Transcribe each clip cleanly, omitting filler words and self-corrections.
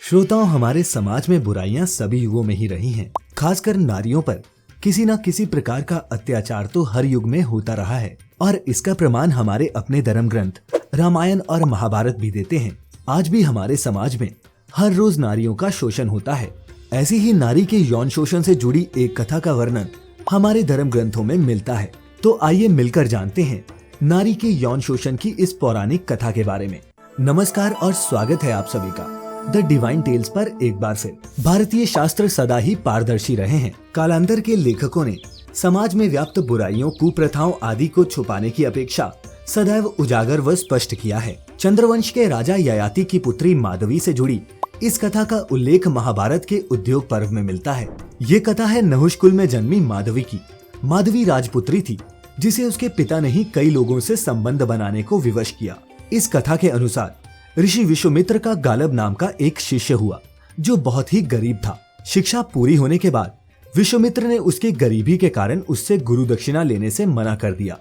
श्रोताओं, हमारे समाज में बुराइयां सभी युगों में ही रही हैं। खासकर नारियों पर किसी न किसी प्रकार का अत्याचार तो हर युग में होता रहा है और इसका प्रमाण हमारे अपने धर्म ग्रंथ रामायण और महाभारत भी देते हैं। आज भी हमारे समाज में हर रोज नारियों का शोषण होता है। ऐसी ही नारी के यौन शोषण से जुड़ी एक कथा का वर्णन हमारे धर्म ग्रंथों में मिलता है। तो आइए मिलकर जानते हैं नारी के यौन शोषण की इस पौराणिक कथा के बारे में। नमस्कार और स्वागत है आप सभी का द डिवाइन टेल्स पर एक बार फिर। भारतीय शास्त्र सदा ही पारदर्शी रहे हैं। कालांतर के लेखकों ने समाज में व्याप्त बुराइयों, कुप्रथाओं आदि को छुपाने की अपेक्षा सदैव उजागर व स्पष्ट किया है। चंद्रवंश के राजा ययाति की पुत्री माधवी से जुड़ी इस कथा का उल्लेख महाभारत के उद्योग पर्व में मिलता है। ये कथा है नहुष कुल में जन्मी माधवी की। माधवी राजपुत्री थी जिसे उसके पिता ने ही कई लोगों से संबंध बनाने को विवश किया। इस कथा के अनुसार ऋषि विश्वामित्र का गालब नाम का एक शिष्य हुआ जो बहुत ही गरीब था। शिक्षा पूरी होने के बाद विश्वामित्र ने उसकी गरीबी के कारण उससे गुरु दक्षिणा लेने से मना कर दिया,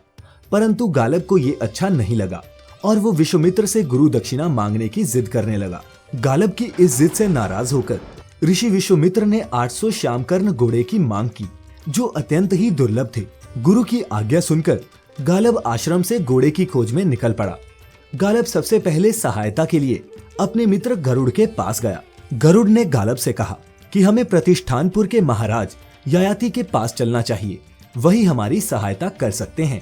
परंतु गालब को ये अच्छा नहीं लगा और वो विश्वामित्र से गुरु दक्षिणा मांगने की जिद करने लगा। गालब की इस जिद से नाराज होकर ऋषि विश्वामित्र ने 800 श्यामकर्ण घोड़े की मांग की जो अत्यंत ही दुर्लभ थे। गुरु की आज्ञा सुनकर गालब आश्रम से घोड़े की खोज में निकल पड़ा। गालब सबसे पहले सहायता के लिए अपने मित्र गरुड़ के पास गया। गरुड़ ने गालब से कहा कि हमें प्रतिष्ठानपुर के महाराज ययाति के पास चलना चाहिए, वही हमारी सहायता कर सकते हैं।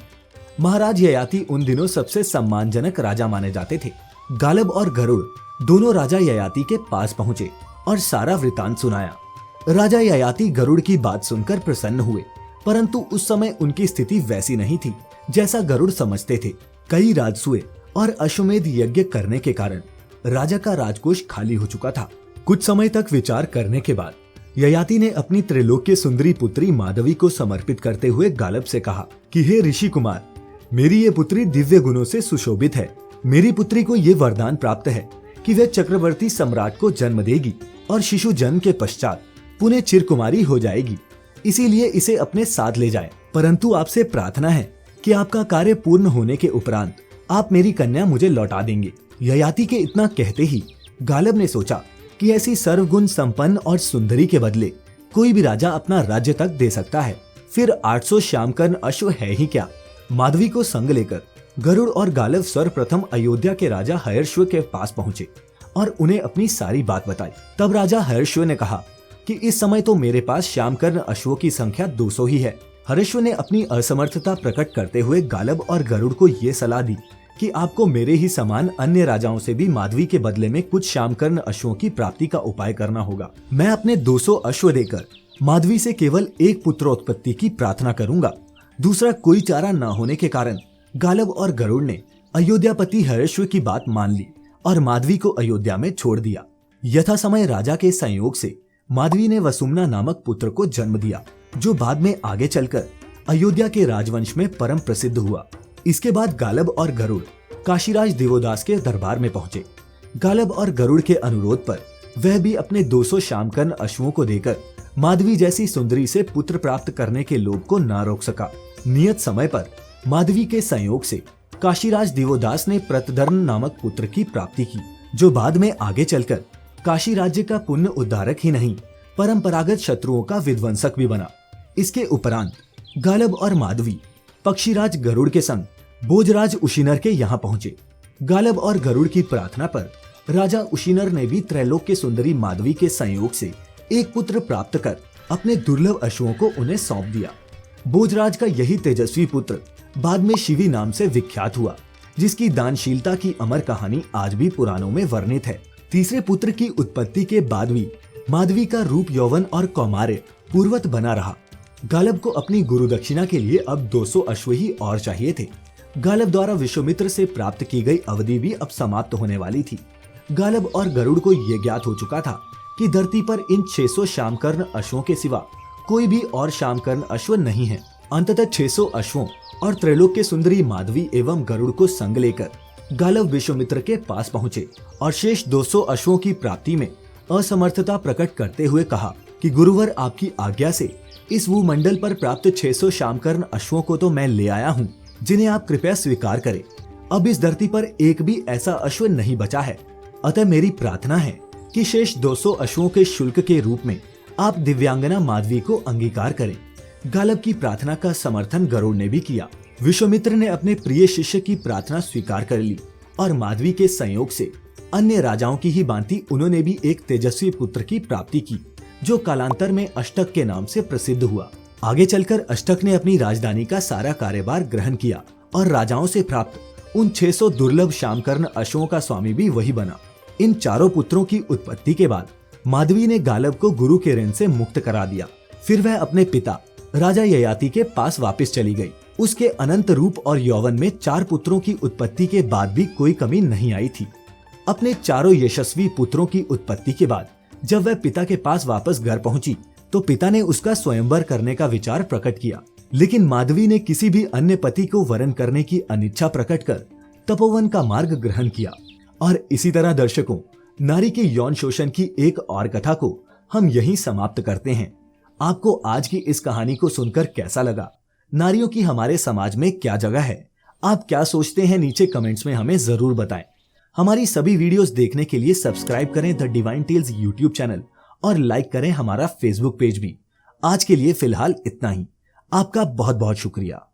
महाराज ययाति उन दिनों सबसे सम्मानजनक राजा माने जाते थे। गालब और गरुड़ दोनों राजा ययाति के पास पहुंचे और सारा वृतांत सुनाया। राजा ययाति गरुड़ की बात सुनकर प्रसन्न हुए, परंतु उस समय उनकी स्थिति वैसी नहीं थी जैसा गरुड़ समझते थे। कई राजसूय और अश्वमेध यज्ञ करने के कारण राजा का राजकोष खाली हो चुका था। कुछ समय तक विचार करने के बाद ययाति ने अपनी त्रैलोक्य सुंदरी पुत्री माधवी को समर्पित करते हुए गालब से कहा कि हे ऋषि कुमार, मेरी ये पुत्री दिव्य गुणों से सुशोभित है। मेरी पुत्री को ये वरदान प्राप्त है कि वह चक्रवर्ती सम्राट को जन्म देगी और शिशु जन्म के पश्चात पुनः चिरकुमारी हो जाएगी। इसीलिए इसे अपने साथ ले जाए, परंतु आपसे प्रार्थना है कि आपका कार्य पूर्ण होने के उपरांत आप मेरी कन्या मुझे लौटा देंगे। ययाति के इतना कहते ही गालब ने सोचा कि ऐसी सर्वगुण संपन्न और सुंदरी के बदले कोई भी राजा अपना राज्य तक दे सकता है, फिर 800 श्यामकर्ण अश्व है ही क्या। माधवी को संग लेकर गरुड़ और गालब सर्वप्रथम अयोध्या के राजा हर्षव के पास पहुंचे और उन्हें अपनी सारी बात बताई। तब राजा हर्षव ने कहा कि इस समय तो मेरे पास श्यामकर्ण अश्वों की संख्या 200 ही है। हर्षव ने अपनी असमर्थता प्रकट करते हुए गालब और गरुड़ को ये सलाह दी कि आपको मेरे ही समान अन्य राजाओं से भी माधवी के बदले में कुछ श्यामकर्ण अश्वों की प्राप्ति का उपाय करना होगा। मैं अपने 200 अश्व देकर माधवी से केवल एक पुत्रोत्पत्ति की प्रार्थना करूंगा। दूसरा कोई चारा न होने के कारण गालब और गरुड़ ने अयोध्यापति हर्षव की बात मान ली और माधवी को अयोध्या में छोड़ दिया। यथा समय राजा के संयोग से माधवी ने वसुमना नामक पुत्र को जन्म दिया जो बाद में आगे चलकर अयोध्या के राजवंश में परम प्रसिद्ध हुआ। इसके बाद गालब और गरुड़ काशीराज दिवोदास के दरबार में पहुंचे। गालब और गरुड़ के अनुरोध पर वह भी अपने 200 श्यामकर्ण अश्वों को देकर माधवी जैसी सुंदरी से पुत्र प्राप्त करने के लोभ को न रोक सका। नियत समय पर माधवी के संयोग से काशीराज दिवोदास ने प्रतधर्म नामक पुत्र की प्राप्ति की जो बाद में आगे चलकर काशी राज्य का पुण्य उद्धारक ही नहीं परंपरागत शत्रुओं का विध्वंसक भी बना। इसके उपरांत गालब और माधवी पक्षीराज गरुड़ के संग भोजराज उशिनर के यहाँ पहुंचे। गालब और गरुड़ की प्रार्थना पर राजा उशिनर ने भी त्रैलोक्य सुंदरी माधवी के संयोग से एक पुत्र प्राप्त कर अपने दुर्लभ अश्वों को उन्हें सौंप दिया। भोजराज का यही तेजस्वी पुत्र बाद में शिवी नाम से विख्यात हुआ, जिसकी दानशीलता की अमर कहानी आज भी पुराणों में वर्णित है। तीसरे पुत्र की उत्पत्ति के बाद भी माधवी का रूप, यौवन और कौमार्य पूर्वत बना रहा। गालब को अपनी गुरु दक्षिणा के लिए अब 200 अश्व ही और चाहिए थे। गालब द्वारा विश्वामित्र से प्राप्त की गई अवधि भी अब समाप्त होने वाली थी। गालब और गरुड़ को ये ज्ञात हो चुका था कि धरती पर इन 600 श्यामकर्ण अश्वों के सिवा कोई भी और श्यामकर्ण अश्व नहीं है। अंततः 600 अश्वों और त्रैलोक्य सुंदरी माधवी एवं गरुड़ को संग लेकर गालब विश्वामित्र के पास पहुंचे और शेष 200 अश्वों की प्राप्ति में असमर्थता प्रकट करते हुए कहा कि गुरुवर, आपकी आज्ञा से इस भूमंडल पर प्राप्त 600 श्यामकर्ण अश्वों को तो मैं ले आया हूँ, जिन्हें आप कृपया स्वीकार करें। अब इस धरती पर एक भी ऐसा अश्व नहीं बचा है, अतः मेरी प्रार्थना है कि शेष 200 अश्वों के शुल्क के रूप में आप दिव्यांगना माधवी को अंगीकार करें। गालब की प्रार्थना का समर्थन गरुड़ ने भी किया। विश्वामित्र ने अपने प्रिय शिष्य की प्रार्थना स्वीकार कर ली और माधवी के संयोग से अन्य राजाओं की ही भांति उन्होंने भी एक तेजस्वी पुत्र की प्राप्ति की, जो कालांतर में अष्टक के नाम से प्रसिद्ध हुआ। आगे चलकर अष्टक ने अपनी राजधानी का सारा कार्यभार ग्रहण किया और राजाओं से प्राप्त उन 600 दुर्लभ श्यामकर्ण अश्वों का स्वामी भी वही बना। इन चारों पुत्रों की उत्पत्ति के बाद माधवी ने गालब को गुरु के ऋण से मुक्त करा दिया। फिर वह अपने पिता राजा ययाति के पास वापस चली गई। उसके अनंत रूप और यौवन में 4 पुत्रों की उत्पत्ति के बाद भी कोई कमी नहीं आई थी। अपने चारों यशस्वी पुत्रों की उत्पत्ति के बाद जब वह पिता के पास वापस घर पहुंची तो पिता ने उसका स्वयंवर करने का विचार प्रकट किया, लेकिन माधवी ने किसी भी अन्य पति को वरण करने की अनिच्छा प्रकट कर तपोवन का मार्ग ग्रहण किया। और इसी तरह दर्शकों, नारी के यौन शोषण की एक और कथा को हम यहीं समाप्त करते हैं। आपको आज की इस कहानी को सुनकर कैसा लगा? नारियों की हमारे समाज में क्या जगह है? आप क्या सोचते हैं? नीचे कमेंट्स में हमें जरूर बताएं। हमारी सभी वीडियोस देखने के लिए सब्सक्राइब करें the divine tales YouTube channel और लाइक करें हमारा फेसबुक पेज भी। आज के लिए फिलहाल इतना ही। आपका बहुत बहुत शुक्रिया।